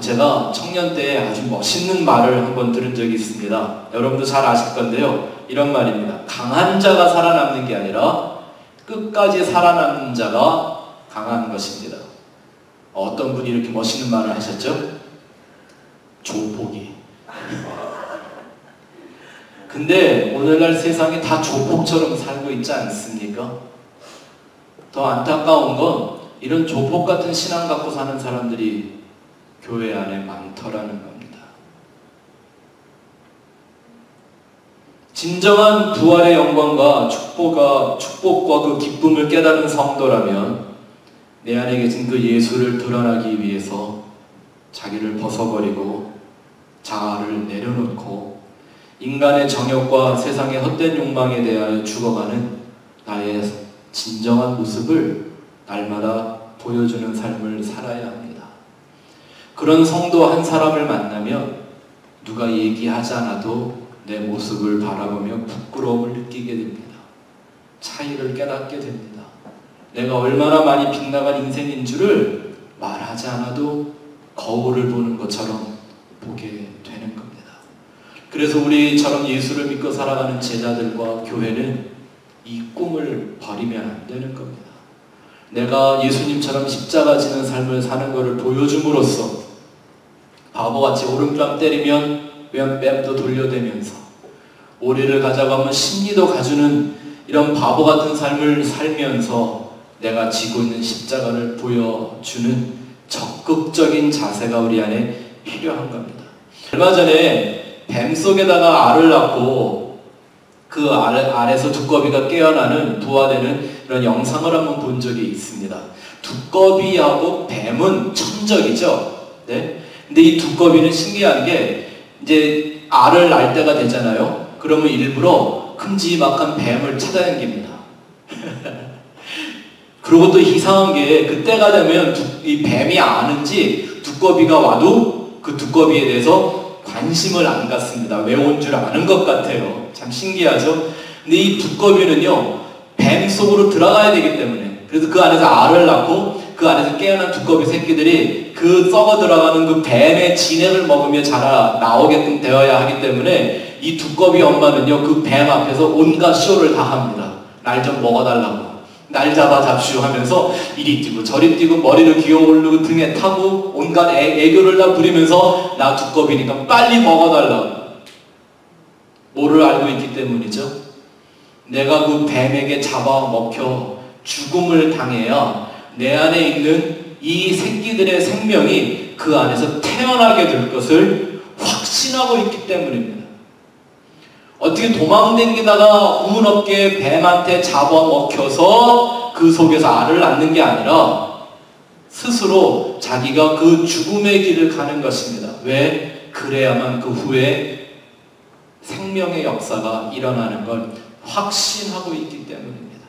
제가 청년 때 아주 멋있는 말을 한번 들은 적이 있습니다. 여러분도 잘 아실 건데요, 이런 말입니다. 강한 자가 살아남는 게 아니라 끝까지 살아남는 자가 강한 것입니다. 어떤 분이 이렇게 멋있는 말을 하셨죠? 조폭이. 근데 오늘날 세상이 다 조폭처럼 살고 있지 않습니까? 더 안타까운 건 이런 조폭 같은 신앙 갖고 사는 사람들이 교회 안에 많더라는 겁니다. 진정한 부활의 영광과 축복과 그 기쁨을 깨달은 성도라면 내 안에 계신 그 예수를 드러나기 위해서 자기를 벗어버리고 자아를 내려놓고 인간의 정욕과 세상의 헛된 욕망에 대하여 죽어가는 나의 진정한 모습을 날마다 보여주는 삶을 살아야 합니다. 그런 성도 한 사람을 만나면 누가 얘기하지 않아도 내 모습을 바라보며 부끄러움을 느끼게 됩니다. 차이를 깨닫게 됩니다. 내가 얼마나 많이 빗나간 인생인 줄을 말하지 않아도 거울을 보는 것처럼 보게 되는 겁니다. 그래서 우리처럼 예수를 믿고 살아가는 제자들과 교회는 이 꿈을 버리면 안 되는 겁니다. 내가 예수님처럼 십자가 지는 삶을 사는 것을 보여줌으로써 바보같이 오른뺨 때리면 왼뺨도 돌려대면서 오리를 가자고 하면 십리도 가주는 이런 바보 같은 삶을 살면서 내가 지고 있는 십자가를 보여주는 적극적인 자세가 우리 안에 필요한 겁니다. 얼마 전에 뱀 속에다가 알을 낳고 그 알에서 두꺼비가 깨어나는 부화되는 이런 영상을 한번 본 적이 있습니다. 두꺼비하고 뱀은 천적이죠. 네? 근데 이 두꺼비는 신기한 게 이제 알을 낳을 때가 되잖아요. 그러면 일부러 큼지막한 뱀을 찾아다닙니다. 그리고 또 이상한 게 그때가 되면 이 뱀이 아는지 두꺼비가 와도 그 두꺼비에 대해서 관심을 안 갖습니다. 왜 온 줄 아는 것 같아요. 참 신기하죠? 근데 이 두꺼비는요, 뱀 속으로 들어가야 되기 때문에, 그래서 그 안에서 알을 낳고 그 안에서 깨어난 두꺼비 새끼들이 그 썩어 들어가는 그 뱀의 진액을 먹으며 자라 나오게끔 되어야 하기 때문에 이 두꺼비 엄마는요, 그 뱀 앞에서 온갖 쇼를 다 합니다. 날 좀 먹어달라고. 날 잡아 잡슈 하면서 이리 뛰고 저리 뛰고 머리를 기어 오르고 등에 타고 온갖 애교를 다 부리면서 나 두꺼비니까 빨리 먹어달라고. 뭐를 알고 있기 때문이죠? 내가 그 뱀에게 잡아먹혀 죽음을 당해야 내 안에 있는 이 새끼들의 생명이 그 안에서 태어나게 될 것을 확신하고 있기 때문입니다. 어떻게 도망다니다가 운 없게 뱀한테 잡아먹혀서 그 속에서 알을 낳는 게 아니라 스스로 자기가 그 죽음의 길을 가는 것입니다. 왜? 그래야만 그 후에 생명의 역사가 일어나는 걸 확신하고 있기 때문입니다.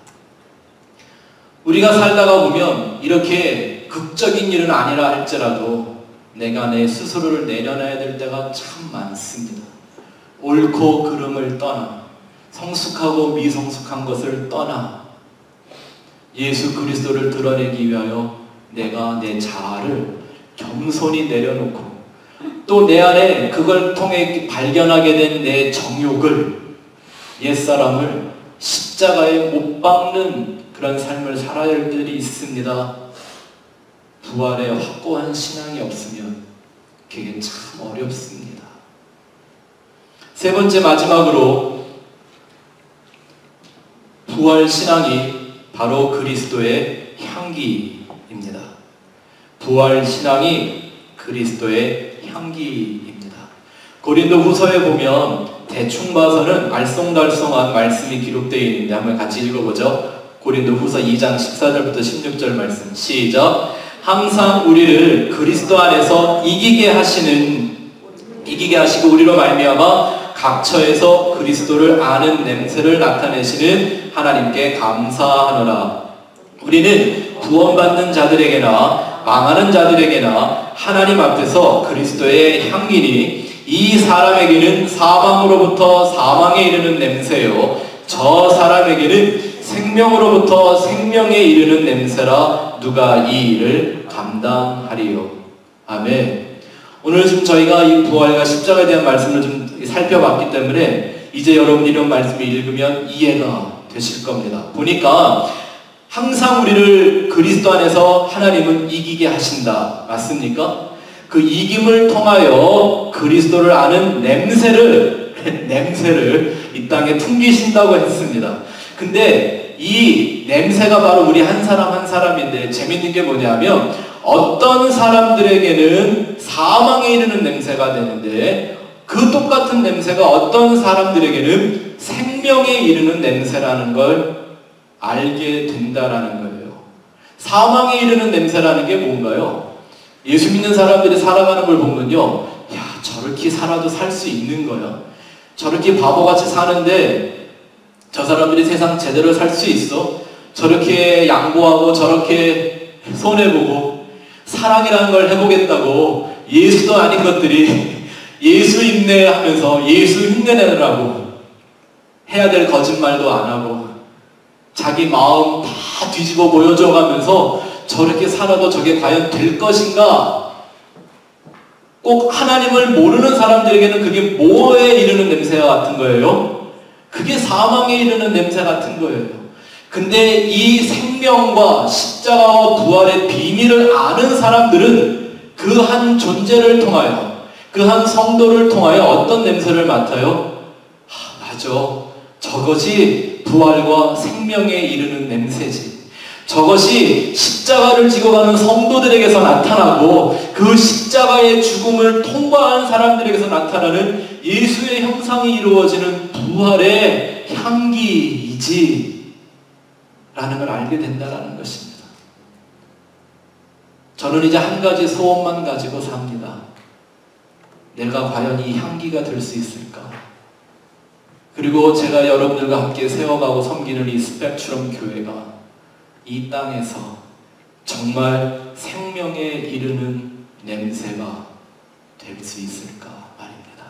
우리가 살다가 보면 이렇게 극적인 일은 아니라 할지라도 내가 내 스스로를 내려놔야 될 때가 참 많습니다. 옳고 그름을 떠나 성숙하고 미성숙한 것을 떠나 예수 그리스도를 드러내기 위하여 내가 내 자아를 겸손히 내려놓고 또 내 안에 그걸 통해 발견하게 된 내 정욕을 옛사람을 십자가에 못 박는 그런 삶을 살아야 할 때이 있습니다. 부활에 확고한 신앙이 없으면 그게 참 어렵습니다. 세 번째 마지막으로 부활 신앙이 바로 그리스도의 향기입니다. 부활 신앙이 그리스도의 향기입니다. 고린도 후서에 보면 대충 봐서는 알쏭달쏭한 말씀이 기록되어 있는데 한번 같이 읽어보죠. 고린도 후서 2장 14절부터 16절 말씀 시작. 항상 우리를 그리스도 안에서 이기게 하시고 우리로 말미암아 각처에서 그리스도를 아는 냄새를 나타내시는 하나님께 감사하노라. 우리는 구원받는 자들에게나 망하는 자들에게나 하나님 앞에서 그리스도의 향기니 이 사람에게는 사망으로부터 사망에 이르는 냄새요 저 사람에게는 생명으로부터 생명에 이르는 냄새라 누가 이 일을 감당하리요. 아멘. 오늘 좀 저희가 이 부활과 십자가에 대한 말씀을 좀 살펴봤기 때문에 이제 여러분이 이런 말씀을 읽으면 이해가 되실 겁니다. 보니까 항상 우리를 그리스도 안에서 하나님은 이기게 하신다. 맞습니까? 그 이김을 통하여 그리스도를 아는 냄새를 이 땅에 풍기신다고 했습니다. 근데 이 냄새가 바로 우리 한 사람 한 사람인데 재밌는 게 뭐냐면 어떤 사람들에게는 사망에 이르는 냄새가 되는데 그 똑같은 냄새가 어떤 사람들에게는 생명에 이르는 냄새라는 걸 알게 된다라는 거예요. 사망에 이르는 냄새라는 게 뭔가요? 예수 믿는 사람들이 살아가는 걸 보면요, 야, 저렇게 살아도 살 수 있는 거야. 저렇게 바보같이 사는데 저 사람들이 세상 제대로 살 수 있어? 저렇게 양보하고 저렇게 손해보고 사랑이라는 걸 해보겠다고 예수도 아닌 것들이 예수 인내하면서 예수 흉내내느라고 해야 될 거짓말도 안 하고 자기 마음 다 뒤집어 보여줘 가면서 저렇게 살아도 저게 과연 될 것인가? 꼭 하나님을 모르는 사람들에게는 그게 뭐에 이르는 냄새와 같은 거예요? 그게 사망에 이르는 냄새 같은 거예요. 근데 이 생명과 십자가와 부활의 비밀을 아는 사람들은 그 한 존재를 통하여 그 한 성도를 통하여 어떤 냄새를 맡아요? 맞아. 저것이 부활과 생명에 이르는 냄새지. 저것이 십자가를 지고 가는 성도들에게서 나타나고 그 십자가의 죽음을 통과한 사람들에게서 나타나는 예수의 형상이 이루어지는 부활의 향기이지 라는 걸 알게 된다는 것입니다. 저는 이제 한 가지 소원만 가지고 삽니다. 내가 과연 이 향기가 될 수 있을까? 그리고 제가 여러분들과 함께 세워가고 섬기는 이 스펙트럼 교회가 이 땅에서 정말 생명에 이르는 냄새가 될 수 있을까 말입니다.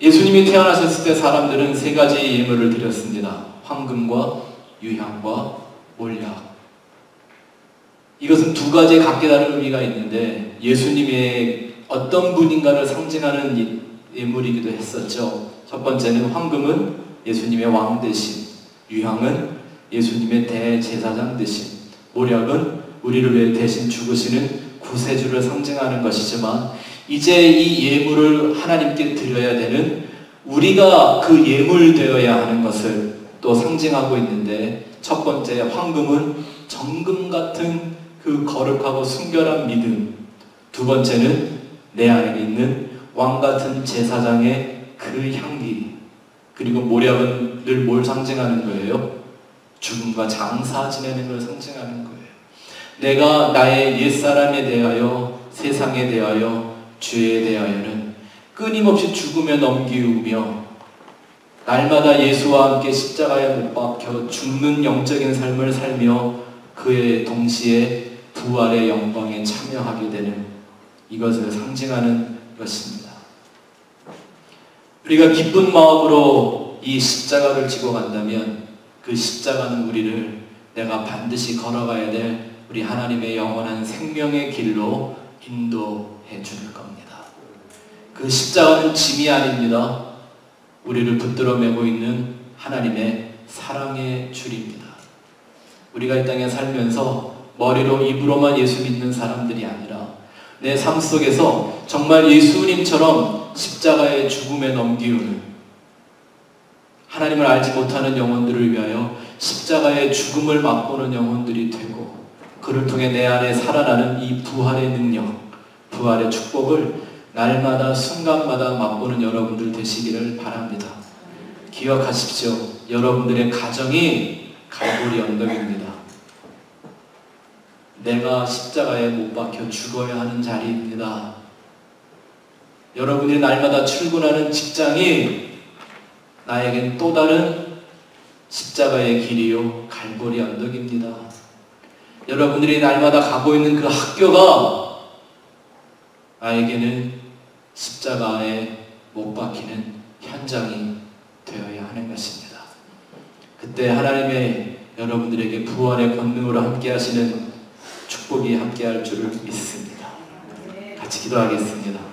예수님이 태어나셨을 때 사람들은 세 가지 예물을 드렸습니다. 황금과 유향과 몰약. 이것은 두 가지의 각기 다른 의미가 있는데 예수님의 어떤 분인가를 상징하는 예물이기도 했었죠. 첫 번째는 황금은 예수님의 왕 되심, 유향은 예수님의 대제사장 되심, 몰약은 우리를 위해 대신 죽으시는 구세주를 상징하는 것이지만 이제 이 예물을 하나님께 드려야 되는 우리가 그 예물 되어야 하는 것을 또 상징하고 있는데, 첫 번째 황금은 정금 같은 그 거룩하고 순결한 믿음, 두 번째는 내 안에 있는 왕 같은 제사장의 그 향기, 그리고 모략은 늘 뭘 상징하는 거예요? 죽음과 장사 지내는 걸 상징하는 거예요. 내가 나의 옛사람에 대하여, 세상에 대하여, 죄에 대하여는 끊임없이 죽음에 넘기우며 날마다 예수와 함께 십자가에 못 박혀 죽는 영적인 삶을 살며 그의 동시에 부활의 영광에 참여하게 되는, 이것을 상징하는 것입니다. 우리가 기쁜 마음으로 이 십자가를 지고 간다면 그 십자가는 우리를 내가 반드시 걸어가야 될 우리 하나님의 영원한 생명의 길로 인도해 줄 겁니다. 그 십자가는 짐이 아닙니다. 우리를 붙들어 매고 있는 하나님의 사랑의 줄입니다. 우리가 이 땅에 살면서 머리로 입으로만 예수 믿는 사람들이 아니라 내 삶 속에서 정말 예수님처럼 십자가의 죽음에 넘기우는, 하나님을 알지 못하는 영혼들을 위하여 십자가의 죽음을 맛보는 영혼들이 되고, 그를 통해 내 안에 살아나는 이 부활의 능력, 부활의 축복을 날마다 순간마다 맛보는 여러분들 되시기를 바랍니다. 기억하십시오. 여러분들의 가정이 갈보리 언덕입니다. 내가 십자가에 못 박혀 죽어야 하는 자리입니다. 여러분이 날마다 출근하는 직장이 나에겐 또 다른 십자가의 길이요 갈보리 언덕입니다. 여러분들이 날마다 가고 있는 그 학교가 나에게는 십자가에 못 박히는 현장이 되어야 하는 것입니다. 그때 하나님의 여러분들에게 부활의 권능으로 함께 하시는 축복이 함께 할 줄을 믿습니다. 같이 기도하겠습니다.